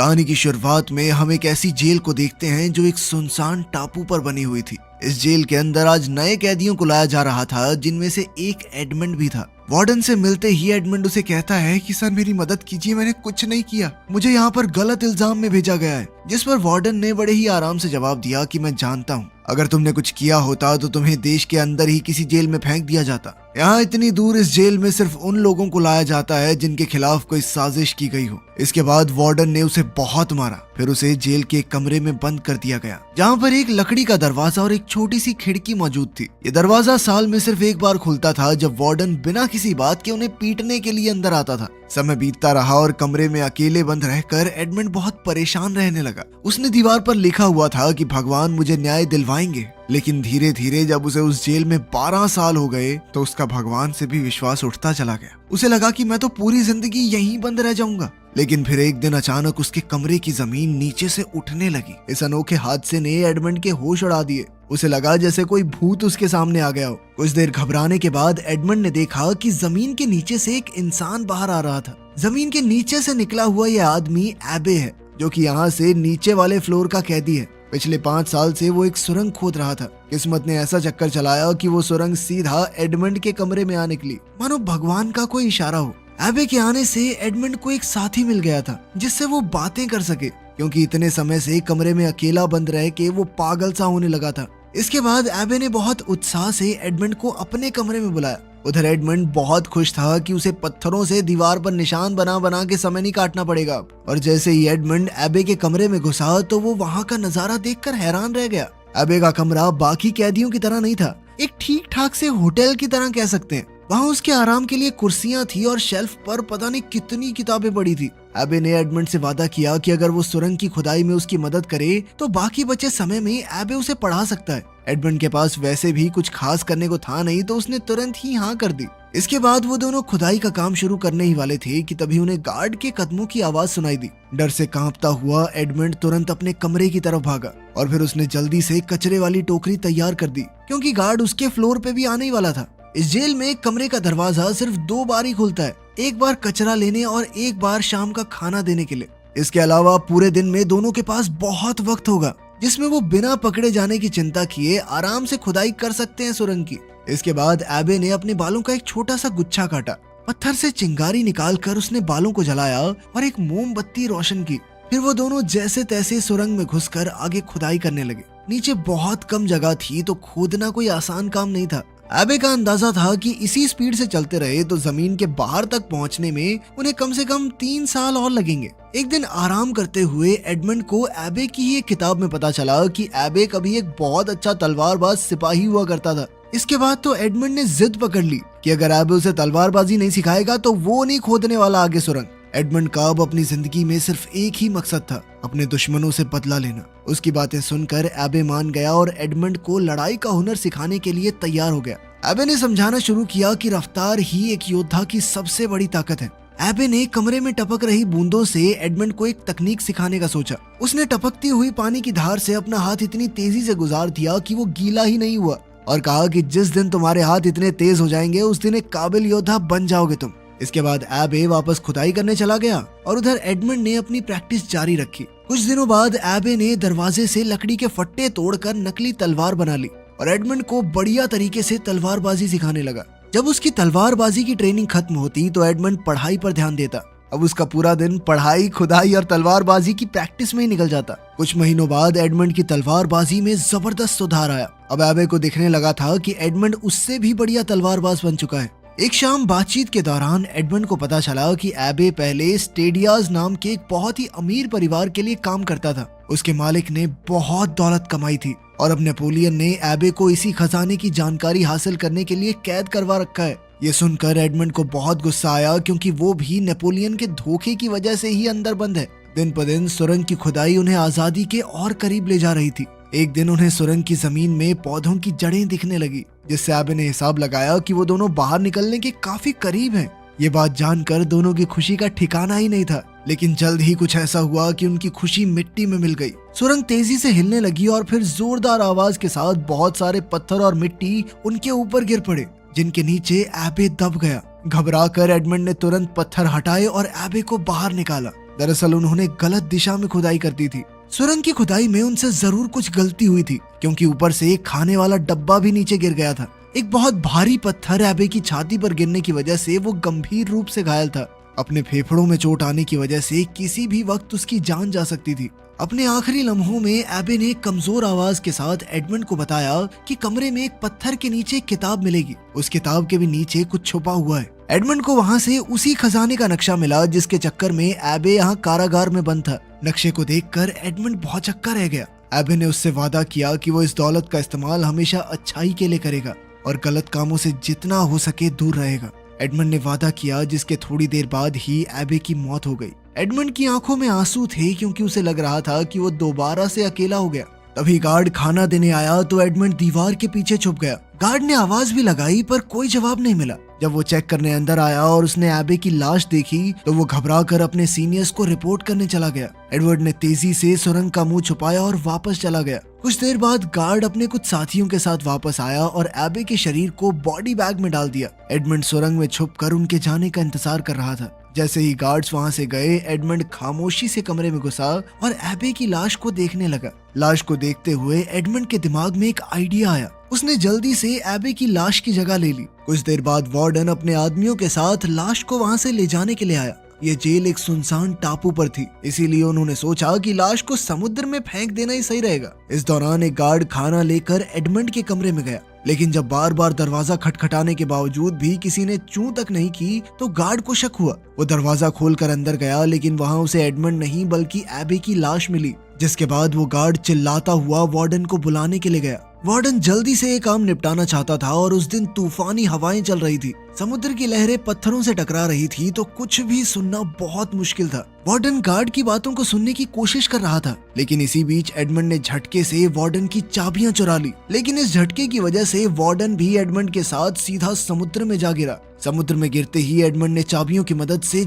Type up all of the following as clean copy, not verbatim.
कहानी की शुरुआत में हम एक ऐसी जेल को देखते हैं जो एक सुनसान टापू पर बनी हुई थी। इस जेल के अंदर आज नए कैदियों को लाया जा रहा था, जिनमें से एक एडमंड भी था। वार्डन से मिलते ही एडमंड उसे कहता है कि सर मेरी मदद कीजिए, मैंने कुछ नहीं किया, मुझे यहाँ पर गलत इल्जाम में भेजा गया है। जिस पर वार्डन ने बड़े ही आराम से जवाब दिया कि मैं जानता हूँ, अगर तुमने कुछ किया होता तो तुम्हें देश के अंदर ही किसी जेल में फेंक दिया जाता। यहाँ इतनी दूर इस जेल में सिर्फ उन लोगों को लाया जाता है जिनके खिलाफ कोई साजिश की गई हो। इसके बाद वार्डन ने उसे बहुत मारा, फिर उसे जेल के एक कमरे में बंद कर दिया गया, जहाँ पर एक लकड़ी का दरवाजा और एक छोटी सी खिड़की मौजूद थी। ये दरवाजा साल में सिर्फ एक बार खुलता था, जब वार्डन बिना किसी बात के उन्हें पीटने के लिए अंदर आता था। समय बीतता रहा और कमरे में अकेले बंद रहकर एडमंड बहुत परेशान रहने लगा। उसने दीवार पर लिखा हुआ था कि भगवान मुझे न्याय दिलवाएंगे, लेकिन धीरे धीरे जब उसे उस जेल में 12 साल हो गए तो उसका भगवान से भी विश्वास उठता चला गया। उसे लगा कि मैं तो पूरी जिंदगी यहीं बंद रह जाऊंगा। लेकिन फिर एक दिन अचानक उसके कमरे की जमीन नीचे से उठने लगी। इस अनोखे हादसे ने एडमंड के होश उड़ा दिए। उसे लगा जैसे कोई भूत उसके सामने आ गया हो। कुछ देर घबराने के बाद एडमंड ने देखा कि जमीन के नीचे से एक इंसान बाहर आ रहा था। जमीन के नीचे से निकला हुआ यह आदमी एबे है, जो कि यहाँ से नीचे वाले फ्लोर का कैदी है। पिछले 5 साल से वो एक सुरंग खोद रहा था। किस्मत ने ऐसा चक्कर चलाया कि वो सुरंग सीधा एडमंड के कमरे में आ निकली, मानो भगवान का कोई इशारा हो। एबे के आने से एडमंड को एक साथी मिल गया था जिससे वो बातें कर सके, क्योंकि इतने समय से कमरे में अकेला बंद रह के वो पागल सा होने लगा था। इसके बाद एबे ने बहुत उत्साह से एडमंड को अपने कमरे में बुलाया। उधर एडमंड बहुत खुश था कि उसे पत्थरों से दीवार पर निशान बना बना के समय नहीं काटना पड़ेगा। और जैसे ही एडमंड एबे के कमरे में घुसा तो वो वहाँ का नजारा देखकर हैरान रह गया। एबे का कमरा बाकी कैदियों की तरह नहीं था, एक ठीक ठाक से होटल की तरह कह सकते हैं। वहाँ उसके आराम के लिए कुर्सियां थी और शेल्फ पर पता नहीं कितनी किताबें पड़ी थी। एबे ने एडमंड से वादा किया कि अगर वो सुरंग की खुदाई में उसकी मदद करे तो बाकी बचे समय में एबे उसे पढ़ा सकता है। एडमंड के पास वैसे भी कुछ खास करने को था नहीं, तो उसने तुरंत ही हाँ कर दी। इसके बाद वो दोनों खुदाई का काम शुरू करने ही वाले थे कि तभी उन्हें गार्ड के कदमों की आवाज सुनाई दी। डर से कांपता हुआ एडमंड तुरंत अपने कमरे की तरफ भागा और फिर उसने जल्दी से कचरे वाली टोकरी तैयार कर दी, क्योंकि गार्ड उसके फ्लोर पे भी आने ही वाला था। इस जेल में कमरे का दरवाजा सिर्फ 2 बार ही खुलता है, एक बार कचरा लेने और एक बार शाम का खाना देने के लिए। इसके अलावा पूरे दिन में दोनों के पास बहुत वक्त होगा, जिसमें वो बिना पकड़े जाने की चिंता किए आराम से खुदाई कर सकते हैं सुरंग की। इसके बाद एबे ने अपने बालों का एक छोटा सा गुच्छा काटा, पत्थर से चिंगारी निकालकर उसने बालों को जलाया और एक मोमबत्ती रोशन की। फिर वो दोनों जैसे तैसे सुरंग में घुसकर आगे खुदाई करने लगे। नीचे बहुत कम जगह थी, तो खोदना कोई आसान काम नहीं था। एबे का अंदाजा था कि इसी स्पीड से चलते रहे तो जमीन के बाहर तक पहुंचने में उन्हें कम से कम 3 साल और लगेंगे। एक दिन आराम करते हुए एडमंड को एबे की ही एक किताब में पता चला कि एबे कभी एक बहुत अच्छा तलवारबाज सिपाही हुआ करता था। इसके बाद तो एडमंड ने जिद पकड़ ली कि अगर एबे उसे तलवारबाजी नहीं सिखाएगा तो वो नहीं खोदने वाला आगे सुरंग। एडमंड का अब अपनी जिंदगी में सिर्फ एक ही मकसद था, अपने दुश्मनों से बदला लेना। उसकी बातें सुनकर एबे मान गया और एडमंड को लड़ाई का हुनर सिखाने के लिए तैयार हो गया। एबे ने समझाना शुरू किया कि रफ्तार ही एक योद्धा की सबसे बड़ी ताकत है। एबे ने कमरे में टपक रही बूंदों से एडमंड को एक तकनीक सिखाने का सोचा। उसने टपकती हुई पानी की धार से अपना हाथ इतनी तेजी से गुजार दिया कि वो गीला ही नहीं हुआ, और कहा कि जिस दिन तुम्हारे हाथ इतने तेज हो जाएंगे उस दिन एक काबिल योद्धा बन जाओगे तुम। इसके बाद एबे वापस खुदाई करने चला गया और उधर एडमंड ने अपनी प्रैक्टिस जारी रखी। कुछ दिनों बाद एबे ने दरवाजे से लकड़ी के फट्टे तोड़कर नकली तलवार बना ली और एडमंड को बढ़िया तरीके से तलवारबाजी सिखाने लगा। जब उसकी तलवारबाजी की ट्रेनिंग खत्म होती तो एडमंड पढ़ाई पर ध्यान देता। अब उसका पूरा दिन पढ़ाई, खुदाई और तलवारबाजी की प्रैक्टिस में ही निकल जाता। कुछ महीनों बाद एडमंड की तलवारबाजी में जबरदस्त सुधार आया। अब एबे को दिखने लगा था कि एडमंड उससे भी बढ़िया तलवारबाज बन चुका है। एक शाम बातचीत के दौरान एडमंड को पता चला कि एबे पहले स्टेडियाज नाम के एक बहुत ही अमीर परिवार के लिए काम करता था। उसके मालिक ने बहुत दौलत कमाई थी और अब नेपोलियन ने एबे को इसी खजाने की जानकारी हासिल करने के लिए कैद करवा रखा है। ये सुनकर एडमंड को बहुत गुस्सा आया, क्योंकि वो भी नेपोलियन के धोखे की वजह से ही अंदर बंद है। दिन पर दिन सुरंग की खुदाई उन्हें आजादी के और करीब ले जा रही थी। एक दिन उन्हें सुरंग की जमीन में पौधों की जड़ें दिखने लगी, जिससे एबे ने हिसाब लगाया कि वो दोनों बाहर निकलने के काफी करीब हैं। ये बात जानकर दोनों की खुशी का ठिकाना ही नहीं था। लेकिन जल्द ही कुछ ऐसा हुआ कि उनकी खुशी मिट्टी में मिल गई। सुरंग तेजी से हिलने लगी और फिर जोरदार आवाज के साथ बहुत सारे पत्थर और मिट्टी उनके ऊपर गिर पड़े, जिनके नीचे एबे दब गया। घबराकर एडमंड ने तुरंत पत्थर हटाए और एबे को बाहर निकाला। दरअसल उन्होंने गलत दिशा में खुदाई कर दी थी। सुरंग की खुदाई में उनसे जरूर कुछ गलती हुई थी, क्योंकि ऊपर से एक खाने वाला डब्बा भी नीचे गिर गया था। एक बहुत भारी पत्थर एबे की छाती पर गिरने की वजह से वो गंभीर रूप से घायल था। अपने फेफड़ों में चोट आने की वजह से किसी भी वक्त उसकी जान जा सकती थी। अपने आखिरी लम्हों में एबे ने कमजोर आवाज के साथ एडमंड को बताया कि कमरे में एक पत्थर के नीचे एक किताब मिलेगी, उस किताब के भी नीचे कुछ छुपा हुआ है। एडमंड को वहाँ से उसी खजाने का नक्शा मिला जिसके चक्कर में एबे यहाँ कारागार में बंद था। नक्शे को देखकर एडमंड बहुत चक्का रह गया। एबे ने उससे वादा किया कि वो इस दौलत का इस्तेमाल हमेशा अच्छाई के लिए करेगा और गलत कामों से जितना हो सके दूर रहेगा। एडमंड ने वादा किया, जिसके थोड़ी देर बाद ही एबे की मौत हो गई। एडमंड की आंखों में आंसू थे, क्योंकि उसे लग रहा था कि वो दोबारा से अकेला हो गया। तभी गार्ड खाना देने आया तो एडमंड दीवार के पीछे छुप गया। गार्ड ने आवाज भी लगाई पर कोई जवाब नहीं मिला। जब वो चेक करने अंदर आया और उसने एबे की लाश देखी तो वो घबरा कर अपने सीनियर्स को रिपोर्ट करने चला गया। एडवर्ड ने तेजी से सुरंग का मुंह छुपाया और वापस चला गया। कुछ देर बाद गार्ड अपने कुछ साथियों के साथ वापस आया और एबे के शरीर को बॉडी बैग में डाल दिया। एडमंड सुरंग में छुपकर उनके जाने का इंतजार कर रहा था। जैसे ही गार्ड्स वहां से गए, एडमंड खामोशी से कमरे में घुसा और एबे की लाश को देखने लगा। लाश को देखते हुए एडमंड के दिमाग में एक आइडिया आया। उसने जल्दी से एबे की लाश की जगह ले ली। कुछ देर बाद वार्डन अपने आदमियों के साथ लाश को वहां से ले जाने के लिए आया। ये जेल एक सुनसान टापू पर थी, इसीलिए उन्होंने सोचा कि लाश को समुद्र में फेंक देना ही सही रहेगा। इस दौरान एक गार्ड खाना लेकर एडमंड के कमरे में गया, लेकिन जब बार बार दरवाजा खटखटाने के बावजूद भी किसी ने चूं तक नहीं की तो गार्ड को शक हुआ। वो दरवाजा खोलकर अंदर गया, लेकिन वहाँ उसे एडमंड नहीं बल्कि एबे की लाश मिली। जिसके बाद वो गार्ड चिल्लाता हुआ वार्डन को बुलाने के लिए गया। वार्डन जल्दी से ये काम निपटाना चाहता था और उस दिन तूफानी हवाएं चल रही थी। समुद्र की लहरें पत्थरों से टकरा रही थी, तो कुछ भी सुनना बहुत मुश्किल था। वार्डन गार्ड की बातों को सुनने की कोशिश कर रहा था, लेकिन इसी बीच एडमंड ने झटके से वार्डन की चाबियां चुरा ली। लेकिन इस झटके की वजह से वार्डन भी एडमंड के साथ सीधा समुद्र में जा गिरा। समुद्र में गिरते ही एडमंड ने चाबियों की मदद से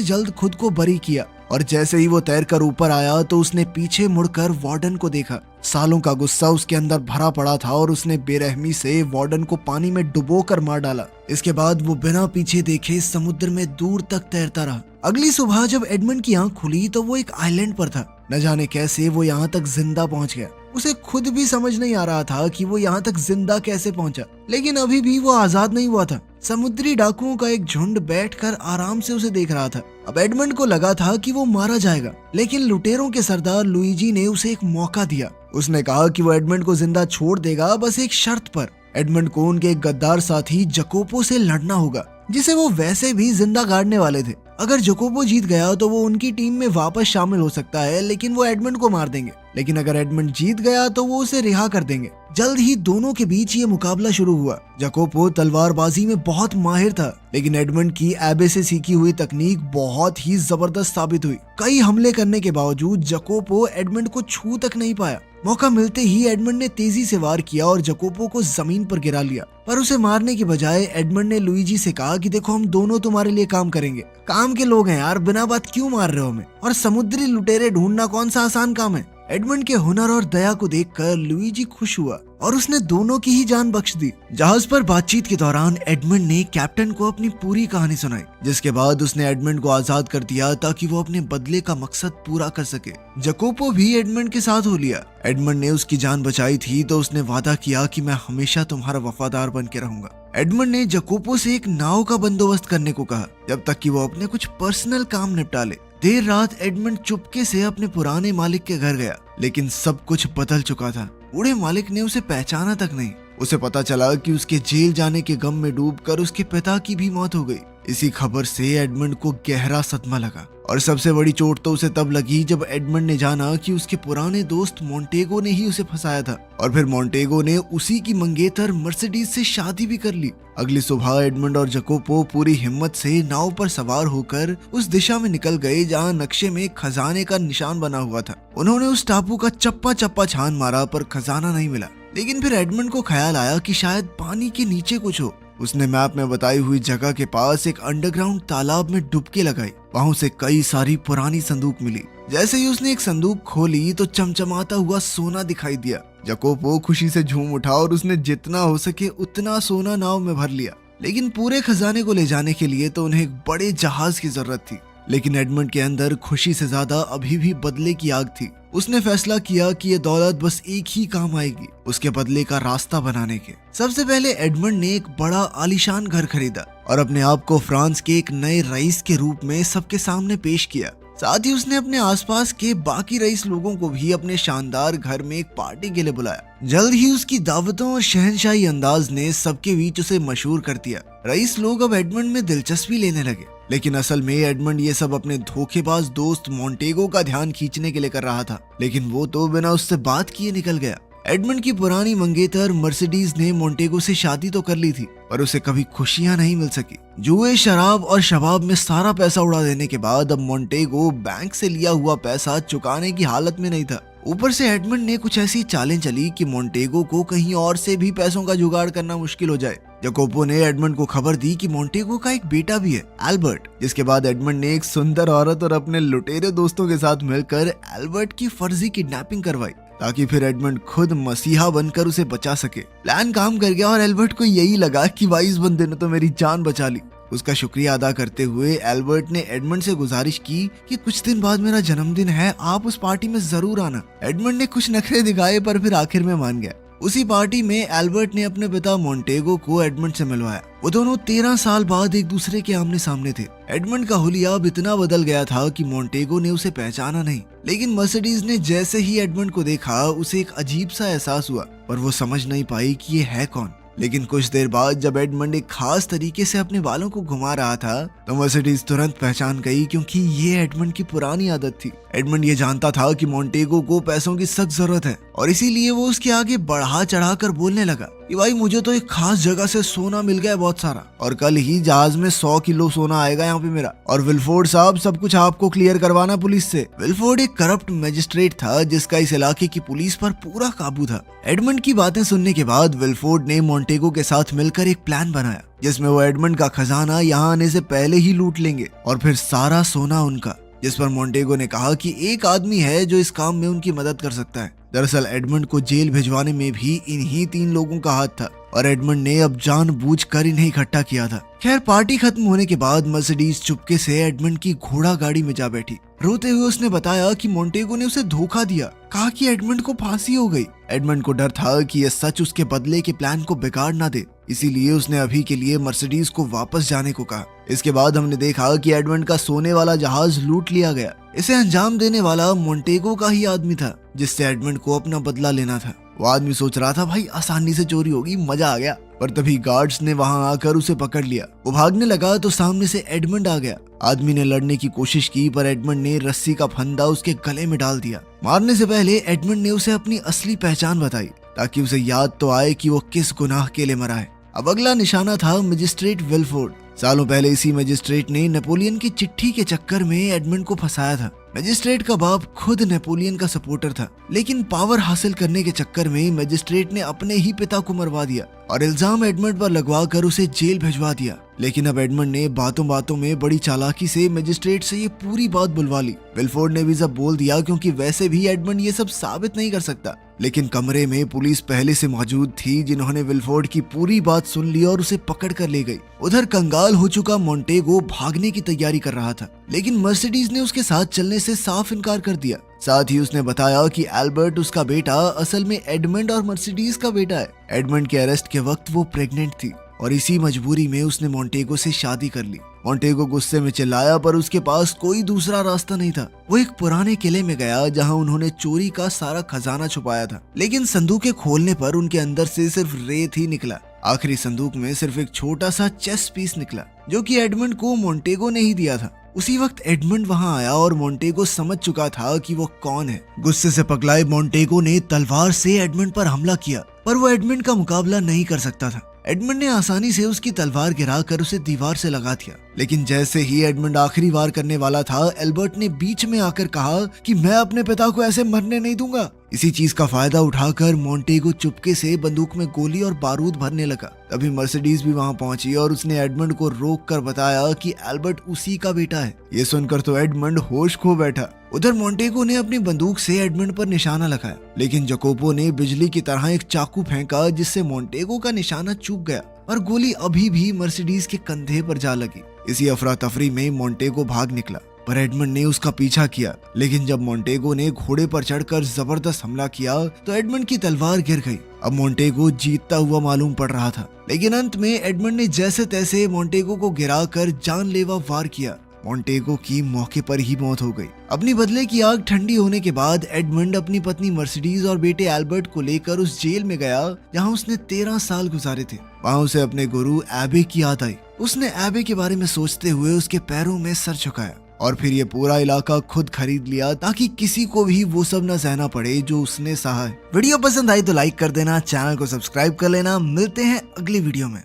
जल्द खुद को बरी किया और जैसे ही वो तैरकर ऊपर आया तो उसने पीछे मुड़कर वार्डन को देखा। सालों का गुस्सा उसके अंदर भरा पड़ा था और उसने बेरहमी से वार्डन को पानी में डुबोकर मार डाला। इसके बाद वो बिना पीछे देखे समुद्र में दूर तक तैरता रहा। अगली सुबह जब एडमंड की आंख खुली तो वो एक आइलैंड पर था। न जाने कैसे वो यहाँ तक जिंदा पहुँच गया। उसे खुद भी समझ नहीं आ रहा था कि वो यहाँ तक जिंदा कैसे पहुँचा, लेकिन अभी भी वो आजाद नहीं हुआ था। समुद्री डाकुओं का एक झुंड बैठकर आराम से उसे देख रहा था। अब एडमंड को लगा था कि वो मारा जाएगा, लेकिन लुटेरों के सरदार लुइजी ने उसे एक मौका दिया। उसने कहा कि वो एडमंड को जिंदा छोड़ देगा, बस एक शर्त पर। एडमंड को उनके एक गद्दार साथी जकोपो से लड़ना होगा, जिसे वो वैसे भी जिंदा गाड़ने वाले थे। अगर जकोपो जीत गया तो वो उनकी टीम में वापस शामिल हो सकता है, लेकिन वो एडमंड को मार देंगे। लेकिन अगर एडमंड जीत गया तो वो उसे रिहा कर देंगे। जल्द ही दोनों के बीच ये मुकाबला शुरू हुआ। जकोपो तलवारबाजी में बहुत माहिर था, लेकिन एडमंड की एबे से सीखी हुई तकनीक बहुत ही जबरदस्त साबित हुई। कई हमले करने के बावजूद जकोपो एडमंड को छू तक नहीं पाया। मौका मिलते ही एडमंड ने तेजी से वार किया और जकोपो को जमीन पर गिरा लिया। पर उसे मारने की बजाय एडमंड ने लुइजी से कहा कि देखो, हम दोनों तुम्हारे लिए काम करेंगे। काम के लोग हैं यार, बिना बात क्यों मार रहे हो हमें? और समुद्री लुटेरे ढूंढना कौन सा आसान काम है? एडमंड के हुनर और दया को देखकर लुइजी खुश हुआ और उसने दोनों की ही जान बख्श दी। जहाज पर बातचीत के दौरान एडमंड ने कैप्टन को अपनी पूरी कहानी सुनाई, जिसके बाद उसने एडमंड को आजाद कर दिया ताकि वो अपने बदले का मकसद पूरा कर सके। जकोपो भी एडमंड के साथ हो लिया। एडमंड ने उसकी जान बचाई थी तो उसने वादा किया कि मैं हमेशा तुम्हारा वफादार बन के रहूंगा। एडमंड ने जकोपो से एक नाव का बंदोबस्त करने को कहा, जब तक कि वो अपने कुछ पर्सनल काम निपटा ले। देर रात एडमंड चुपके से अपने पुराने मालिक के घर गया, लेकिन सब कुछ बदल चुका था। बूढ़े मालिक ने उसे पहचाना तक नहीं। उसे पता चला कि उसके जेल जाने के गम में डूबकर उसके पिता की भी मौत हो गई। इसी खबर से एडमंड को गहरा सदमा लगा और सबसे बड़ी चोट तो उसे तब लगी जब एडमंड ने जाना कि उसके पुराने दोस्त मोंटेगो ने ही उसे फंसाया था और फिर मोंटेगो ने उसी की मंगेतर मर्सिडीज से शादी भी कर ली। अगली सुबह एडमंड और जकोपो पूरी हिम्मत से नाव पर सवार होकर उस दिशा में निकल गए जहां नक्शे में खजाने का निशान बना हुआ था। उन्होंने उस टापू का चप्पा चप्पा छान मारा पर खजाना नहीं मिला। लेकिन फिर एडमंड को ख्याल आया कि शायद पानी के नीचे कुछ हो। उसने मैप में बताई हुई जगह के पास एक अंडरग्राउंड तालाब में डुबकी लगाई। वहां से कई सारी पुरानी संदूक मिली। जैसे ही उसने एक संदूक खोली तो चमचमाता हुआ सोना दिखाई दिया। जकोपो खुशी से झूम उठा और उसने जितना हो सके उतना सोना नाव में भर लिया। लेकिन पूरे खजाने को ले जाने के लिए तो उन्हें एक बड़े जहाज की जरूरत थी। लेकिन एडमंड के अंदर खुशी से ज्यादा अभी भी बदले की आग थी। उसने फैसला किया कि ये दौलत बस एक ही काम आएगी, उसके बदले का रास्ता बनाने के। सबसे पहले एडमंड ने एक बड़ा आलीशान घर खरीदा और अपने आप को फ्रांस के एक नए रईस के रूप में सबके सामने पेश किया। साथ ही उसने अपने आसपास के बाकी रईस लोगों को भी अपने शानदार घर में एक पार्टी के लिए बुलाया। जल्द ही उसकी दावतों और शहनशाही अंदाज ने सबके बीच उसे मशहूर कर दिया। रईस लोग अब एडमंड में दिलचस्पी लेने लगे, लेकिन असल में एडमंड ये सब अपने धोखेबाज दोस्त मोंटेगो का ध्यान खींचने के लिए कर रहा था, लेकिन वो तो बिना उससे बात किए निकल गया। एडमंड की पुरानी मंगेतर मर्सिडीज ने मोंटेगो से शादी तो कर ली थी, पर उसे कभी खुशियां नहीं मिल सकी। जुए, शराब और शबाब में सारा पैसा उड़ा देने के बाद अब मोंटेगो बैंक से लिया हुआ पैसा चुकाने की हालत में नहीं था। ऊपर से एडमंड ने कुछ ऐसी चालें चली कि मोंटेगो को कहीं और से भी पैसों का जुगाड़ करना मुश्किल हो जाए। जकोपो ने एडमंड को खबर दी कि मोंटेगो का एक बेटा भी है, एल्बर्ट, जिसके बाद एडमंड ने एक सुंदर औरत और अपने लुटेरे दोस्तों के साथ मिलकर एल्बर्ट की फर्जी किडनैपिंग करवाई, ताकि फिर एडमंड खुद मसीहा बनकर उसे बचा सके। प्लान काम कर गया और एल्बर्ट को यही लगा कि भाई इस बंदे ने तो मेरी जान बचा ली। उसका शुक्रिया अदा करते हुए एल्बर्ट ने एडमंड से गुजारिश की कि कुछ दिन बाद मेरा जन्मदिन है, आप उस पार्टी में जरूर आना। एडमंड ने कुछ नखरे दिखाए पर फिर आखिर में मान गया। उसी पार्टी में एल्बर्ट ने अपने पिता मोंटेगो को एडमंड से मिलवाया। वो दोनों 13 साल बाद एक दूसरे के आमने सामने थे। एडमंड का हुलिया अब इतना बदल गया था कि मोंटेगो ने उसे पहचाना नहीं, लेकिन मर्सिडीज ने जैसे ही एडमंड को देखा उसे एक अजीब सा एहसास हुआ, पर वो समझ नहीं पाई कि ये है कौन। लेकिन कुछ देर बाद जब एडमंड एक खास तरीके से अपने बालों को घुमा रहा था तो मर्सिडीज तुरंत पहचान गई, क्योंकि ये एडमंड की पुरानी आदत थी। एडमंड ये जानता था कि मोंटेगो को पैसों की सख्त जरूरत है और इसीलिए वो उसके आगे बढ़ा चढ़ा कर बोलने लगा कि भाई मुझे तो एक खास जगह से सोना मिल गया बहुत सारा, और कल ही जहाज में 100 किलो सोना आएगा यहाँ पे मेरा, और विल्फोर्ड साहब सब कुछ आपको क्लियर करवाना पुलिस से। विल्फोर्ड एक करप्ट मजिस्ट्रेट था जिसका इस इलाके की पुलिस पर पूरा काबू था। एडमंड की बातें सुनने के बाद विल्फोर्ड ने मोंटेगो के साथ मिलकर एक प्लान बनाया जिसमें वो एडमंड का खजाना यहाँ आने से पहले ही लूट लेंगे और फिर सारा सोना उनका। जिस पर मोंटेगो ने कहा कि एक आदमी है जो इस काम में उनकी मदद कर सकता है। दरअसल एडमंड को जेल भिजवाने में भी इन्हीं 3 लोगों का हाथ था और एडमंड ने अब जानबूझकर इन्हें इकट्ठा किया था। खैर, पार्टी खत्म होने के बाद मर्सिडीज चुपके से एडमंड की घोड़ा गाड़ी में जा बैठी। रोते हुए उसने बताया कि मोंटेगो ने उसे धोखा दिया, कहा कि एडमंड को फांसी हो गई। एडमंड को डर था कि यह सच उसके बदले के प्लान को बिगाड़ ना दे, इसीलिए उसने अभी के लिए मर्सिडीज को वापस जाने को कहा। इसके बाद हमने देखा कि एडमंड का सोने वाला जहाज लूट लिया गया। इसे अंजाम देने वाला मोंटेगो का ही आदमी था जिससे एडमंड को अपना बदला लेना था। वो आदमी सोच रहा था भाई आसानी से चोरी होगी, मजा आ गया, पर तभी गार्ड्स ने वहां आकर उसे पकड़ लिया। वो भागने लगा तो सामने से एडमंड आ गया। आदमी ने लड़ने की कोशिश की पर एडमंड ने रस्सी का फंदा उसके गले में डाल दिया। मारने से पहले एडमंड ने उसे अपनी असली पहचान बताई ताकि उसे याद तो आए कि वो किस गुनाह के लिए मरा है। अब अगला निशाना था मजिस्ट्रेट विल्फोर्ड। सालों पहले इसी मजिस्ट्रेट ने नेपोलियन की चिट्ठी के चक्कर में एडमंड को फंसाया था। मजिस्ट्रेट का बाप खुद नेपोलियन का सपोर्टर था, लेकिन पावर हासिल करने के चक्कर में मजिस्ट्रेट ने अपने ही पिता को मरवा दिया और इल्जाम एडमंड पर लगवाकर उसे जेल भिजवा दिया। लेकिन अब एडमंड ने बातों बातों में बड़ी चालाकी से मजिस्ट्रेट से ये पूरी बात बुलवा ली। विल्फोर्ड ने भी सब बोल दिया, क्योंकि वैसे भी एडमंड ये सब साबित नहीं कर सकता। लेकिन कमरे में पुलिस पहले से मौजूद थी, जिन्होंने विल्फोर्ड की पूरी बात सुन ली और उसे पकड़ कर ले गई। उधर कंगाल हो चुका मोंटेगो भागने की तैयारी कर रहा था, लेकिन मर्सिडीज ने उसके साथ चलने से साफ इनकार कर दिया। साथ ही उसने बताया कि एल्बर्ट उसका बेटा असल में एडमंड और मर्सिडीज का बेटा है। एडमंड के अरेस्ट के वक्त वो प्रेग्नेंट थी और इसी मजबूरी में उसने मोंटेगो से शादी कर ली। मोंटेगो गुस्से में चिल्लाया, पर उसके पास कोई दूसरा रास्ता नहीं था। वो एक पुराने किले में गया जहां उन्होंने चोरी का सारा खजाना छुपाया था, लेकिन संदूकें खोलने पर उनके अंदर से सिर्फ रेत ही निकला। आखिरी संदूक में सिर्फ एक छोटा सा चेस पीस निकला, जो कि एडमंड को मोंटेगो ने ही दिया था। उसी वक्त एडमंड वहां आया और मोंटेगो समझ चुका था कि वो कौन है। गुस्से से पगलाए मोंटेगो ने तलवार से एडमंड पर हमला किया, पर वो एडमंड का मुकाबला नहीं कर सकता था। एडमंड ने आसानी से उसकी तलवार गिराकर उसे दीवार से लगा दिया, लेकिन जैसे ही एडमंड आखिरी वार करने वाला था, एल्बर्ट ने बीच में आकर कहा कि मैं अपने पिता को ऐसे मरने नहीं दूंगा। इसी चीज का फायदा उठाकर मोंटेगो चुपके से बंदूक में गोली और बारूद भरने लगा। तभी मर्सिडीज भी वहां पहुंची और उसने एडमंड को रोक कर बताया कि एल्बर्ट उसी का बेटा है। ये सुनकर तो एडमंड होश खो बैठा। उधर मोंटेगो ने अपनी बंदूक से एडमंड पर निशाना लगाया, लेकिन जकोपो ने बिजली की तरह एक चाकू फेंका जिससे मोंटेगो का निशाना चूक गया और गोली अभी भी मर्सिडीज के कंधे पर जा लगी। इसी अफरा तफरी में मोंटेगो भाग निकला। पर एडमंड ने उसका पीछा किया। लेकिन जब मोंटेगो ने घोड़े पर चढ़कर जबरदस्त हमला किया तो एडमंड की तलवार गिर गई। अब मोंटेगो जीतता हुआ मालूम पड़ रहा था, लेकिन अंत में एडमंड ने जैसे तैसे मोंटेगो को गिराकर जानलेवा वार किया। मोंटेगो की मौके पर ही मौत हो गई। अपनी बदले की आग ठंडी होने के बाद एडमंड अपनी पत्नी मर्सिडीज और बेटे एल्बर्ट को लेकर उस जेल में गया जहां उसने 13 साल गुजारे थे। वहां उसे अपने गुरु एबे की याद आई। उसने एबे के बारे में सोचते हुए उसके पैरों में सर झुकाया और फिर ये पूरा इलाका खुद खरीद लिया ताकि किसी को भी वो सब न सहना पड़े जो उसने सहा है। वीडियो पसंद आई तो लाइक कर देना, चैनल को सब्सक्राइब कर लेना। मिलते हैं अगली वीडियो में।